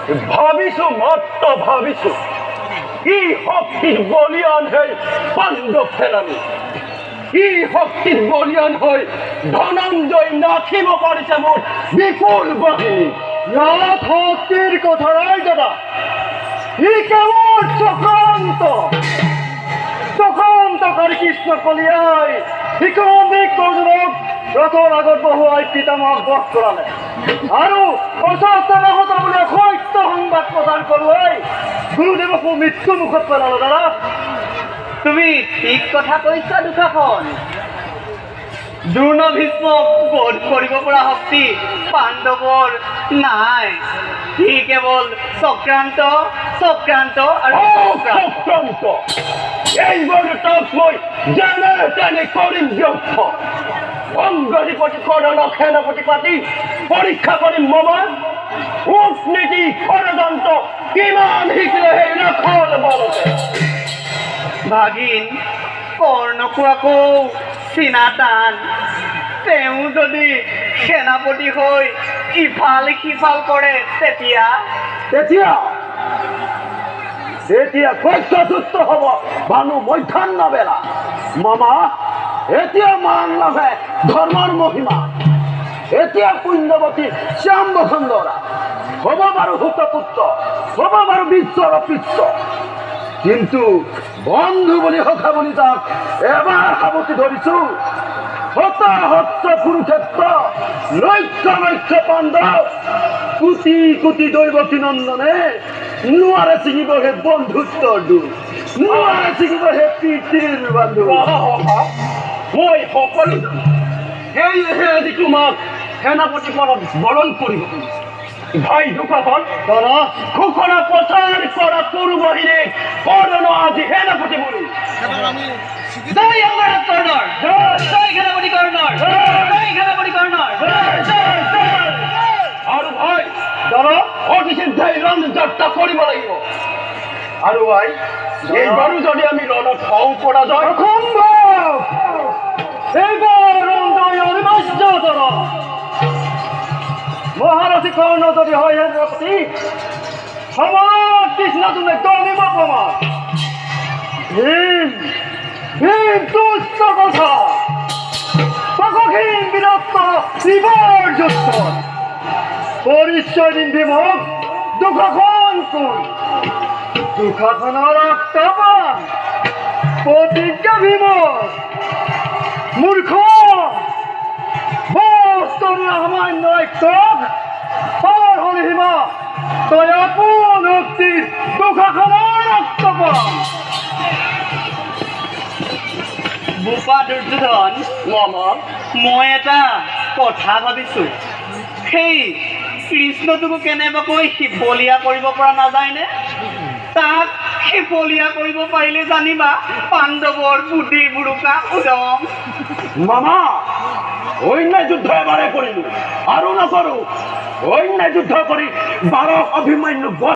ভাবিছো মাত্ৰ ভাবিছো কি শক্তিৰ বলিয়ান হৈ পাণ্ডৱ সেনানী কি শক্তিৰ বলিয়ান হৈ ধনঞ্জয় নাথিব পাৰিছে মোৰ বিপুল বাহিনী ইয়াত শক্তিৰ কথা নাই দাদা ই কেৱল চক্ৰান্তকাৰী কৃষ্ণ কলিয়াই শিক্ষক কৰ্জুনক ৰথৰ আগত বহুৱাই পিতামহক বধ কৰালে আৰু অসত্যনাহতা বুলি সত্য সংবাদ প্ৰচাৰ কৰোৱাই গুৰুদেৱকো মৃত্যু মুখত পেলালে দাদা তুমি ঠিক কথা কৈছা দুখাখন দ্ৰোণ ভীষ্মক বধ কৰিব পৰা শক্তি পাণ্ডৱৰ নাই সি কেৱল চক্ৰান্ত আৰু চক্ৰান্ত এইবোৰ তাক মই যেনে তেনে কৰিম ব্যৰ্থ অংগধিপতি কৰ্ণক সেনাপতি পাতি পৰীক্ষা কৰিম মমা কূটনীতি ষড়যন্ত্ৰ কিমান শিকিলেহে নখল বলতে ভাগিন কৰ্ণকো আকৌ চিনা টান তেওঁ যদি সেনাপতি হৈ ইফাল সিফাল কৰে তেতিয়া কক্ষযুক্ত হ'ব ভানু মধ্যাহ্ন বেলা মামা এতিয়া মান নাভে ধৰ্মৰ মহিমা এতিয়া পুণ্যৱতী শ্যাম বসুন্ধৰা হ'ব বাৰু হুতপুত্ৰ হ'ব বাৰু বিশ্বৰ পিত্ত কিন্তু বন্ধু বুলি সখা বুলি তাক এবাৰ সাৱটি ধৰিছো হতাহত কুৰুক্ষেত্ৰ লক্ষ পাণ্ডৱ কোটি দৈৱকী নন্দনে নোৱাৰে ছিঙিব হে বন্ধুত্বৰ দূৰ নোৱাৰে ছিঙিব হে প্ৰীতিৰ বান্ধু মই সকলো সেয়েহে আজি তোমাক সেনাপতি পদত বৰণ কৰিব ভাই দুখাখন ঘোষণা প্ৰচাৰ কৰা সৰু বাহিনী কৰ্ণ আজি সেনাপতি বুলি জয় অমৰাত কৰ্ণৰ জয় সেনাপতি কৰ্ণৰ জয় সেনাপতি কৰ্ণৰ আৰু ভাই অতি চিন্তাই ৰণ যাত্ৰা কৰিব লাগিব আৰু ভাই এইবাৰো যদি আমি ৰণত হওঁ পৰা যায় মহাৰথী কৰ্ণ যদি হয় সেনাপতি সমাজ কৃষ্ণ তুমি দলিব প্ৰমাণ ভীম দুষ্ট কথা তকহীন বিৰক্ত শিৱৰ যুদ্ধ পৰিচয় দিন ভীমক দুখাখন কোন দুখাখনৰ ৰক্তপান প্ৰতিজ্ঞা ভীমক মূৰ্খ সামান্য একটক পাৰ হল সীমা তই আপোন শক্তিৰ দুখাখনৰ ৰক্তপান বোপা দুৰ্যোধন মই এটা কথা ভাবিছো সেই কৃষ্ণটোকো কেনেবাকৈ শিপলীয়া কৰিব পৰা নাযায়নে তাক শিপলীয়া কৰিব পাৰিলে জানিবা পাণ্ডৱৰ বুদ্ধিৰ বুৰুকা উদম মামা অন্যায় যুদ্ধ এবাৰে কৰিলো আৰু নকৰো অন্যায় যুদ্ধ কৰি 12 অভিমন্যু